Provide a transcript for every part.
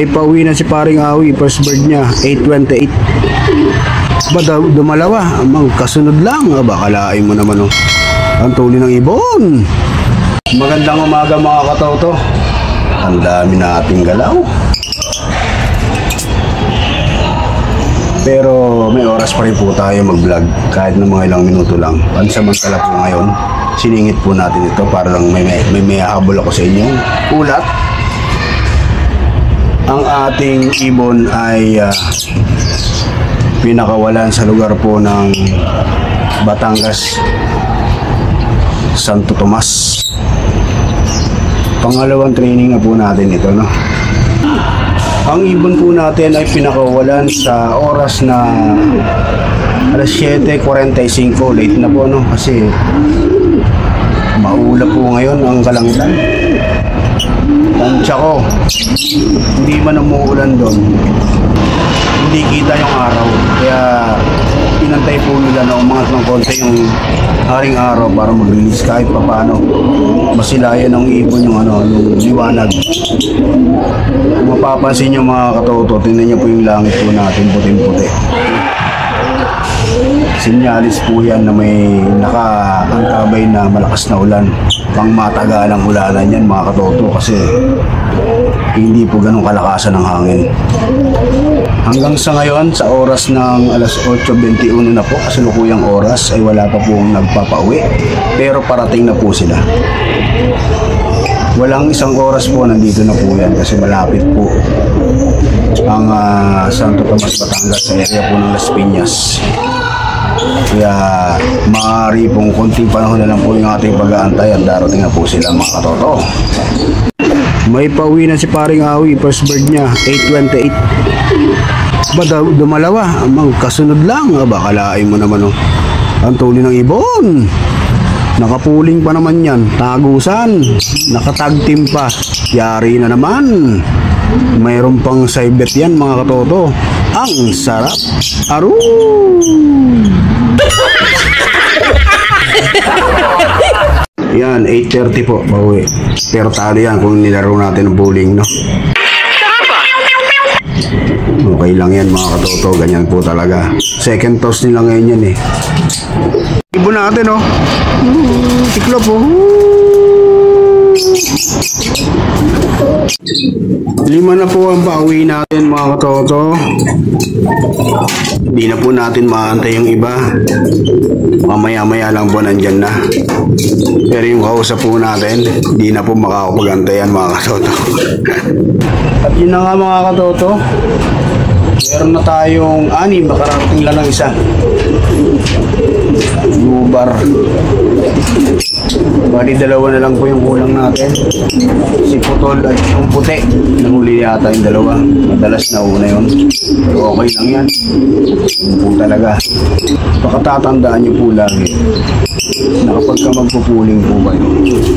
May pauwi na si paring Awi, first bird niya, 828. Ba, dumalawa, kasunod lang. Aba, kalain mo naman, oh. Ang tuli ng ibon. Magandang umaga mga katoto. Ang dami nating galaw. Pero may oras pa rin po tayo mag-vlog, kahit na mga ilang minuto lang. Pansamantala po ngayon, siningit po natin ito para lang may habol ako sa inyo. Ulat. Ang ating ibon ay pinakawalan sa lugar po ng Batangas, Santo Tomas. Pangalawang training na po natin ito, no? Ang ibon po natin ay pinakawalan sa oras na alas 7:45. Late na po, no? Kasi maulap po ngayon ang kalangitan. Tansya ko, hindi man umuulan doon, hindi kita yung araw. Kaya pinantay po nila na umangat ng konti yung haring araw para mag-release kahit pa paano masilayan ng ibon yung yung liwanag. Kung mapapansin nyo mga katoto, tingnan nyo po yung langit po natin, puting-puti. Sinyalis po yan na may nakaantabay na malakas na ulan. Pang matagalang ulanan yan mga katoto, kasi hindi po ganun kalakasan ng hangin. Hanggang sa ngayon, sa oras ng alas 8:21 na po, kasalukuyang oras, ay wala pa pong nagpapauwi. Pero parating na po sila. Walang isang oras po, nandito na po yan kasi malapit po ang Santo Tomas, Batangas, sa area po ng Las Piñas. Kaya maaari pong konting panahon na lang po yung ating pag-aantay at darating na po sila mga katoto. May pauwi na si paring Awi, first bird niya, 828. Ba, dumalawa, kasunod lang. Aba, kalain mo naman, oh. Ang tuli ng ibon. Nakapuling pa naman yan, tagusan, nakatag team pa, yari na naman. Mayroon pang side bet yan mga katoto. Ang sarap. Aru! Yan, 8:30 po, pauwi. Pero talo yan kung nilaro natin ng bowling, no? Okay lang yan mga katoto, ganyan po talaga. Second toss nila ngayon yan eh. Ibon natin, oh. Tiklop, oh. 5 na po ang pauwi natin mga katoto. Di na po natin maantay yung iba. Mamaya-maya lang po nandyan na. Pero yung kausap po natin, di na po makakapag-antayan mga katoto. At yun na nga mga katoto, meron na tayong 6, makarating lang ng isa. Lubar. Bali 2 na lang po yung kulang natin. Si Putol at yung puti. Nahuli yata yung 2. Madalas na una yun. Pero okay lang yan. Yun po talaga. Pakatatandaan nyo po lagi na kapag ka magpupuling po kayo,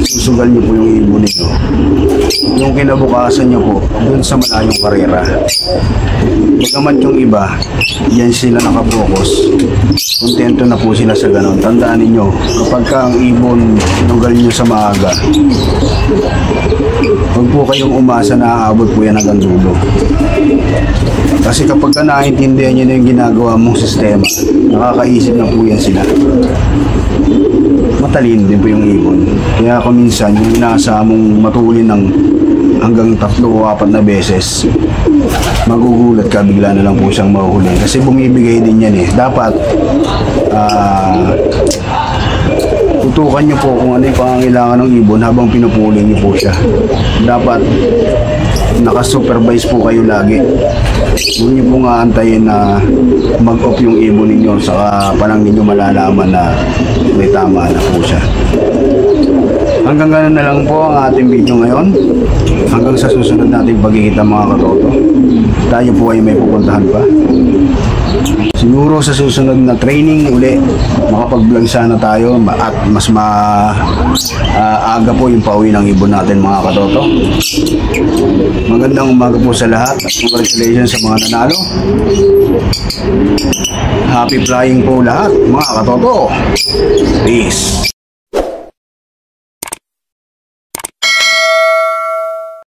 susugal nyo po yung ibon nyo. Yung kinabukasan nyo po dun sa malayong karera. Bagamat yung iba, yan sila nakapokus, kontento na po sila sa ganon. Tandaan ninyo, kapag ka ang ibon sinugal nyo sa maaga, huwag po kayong umasa na aabot po yan hanggang dulo. Kasi kapag ka naiintindihan nyo na yung ginagawa mong sistema, nakakaisip na po yan sila. Matalino din po yung ibon. Kaya kung minsan yung inaasahan mong matulin ng hanggang 3 o 4 na beses, magugulat ka, bigla na lang po siyang mahuhuli. Kasi bumibigay din yan eh. Dapat tutukan nyo po kung ano yung pangangailangan ng ibon habang pinupuling nyo po siya. Dapat naka-supervise po kayo lagi. Huwag nyo pong aantayin na mag-off yung ibon ninyo, saka parang ninyo malalaman na may tama na po siya. Hanggang ganun na lang po ang ating video ngayon. Hanggang sa susunod nating pagkikita mga katoto. Tayo po ay may pupuntahan pa. Siguro sa susunod na training uli, makapag-vlog sana tayo at mas aga po yung pauwi ng ibon natin mga katoto. Magandang umaga po sa lahat at congratulations sa mga nanalo. Happy flying po lahat mga katoto. Peace.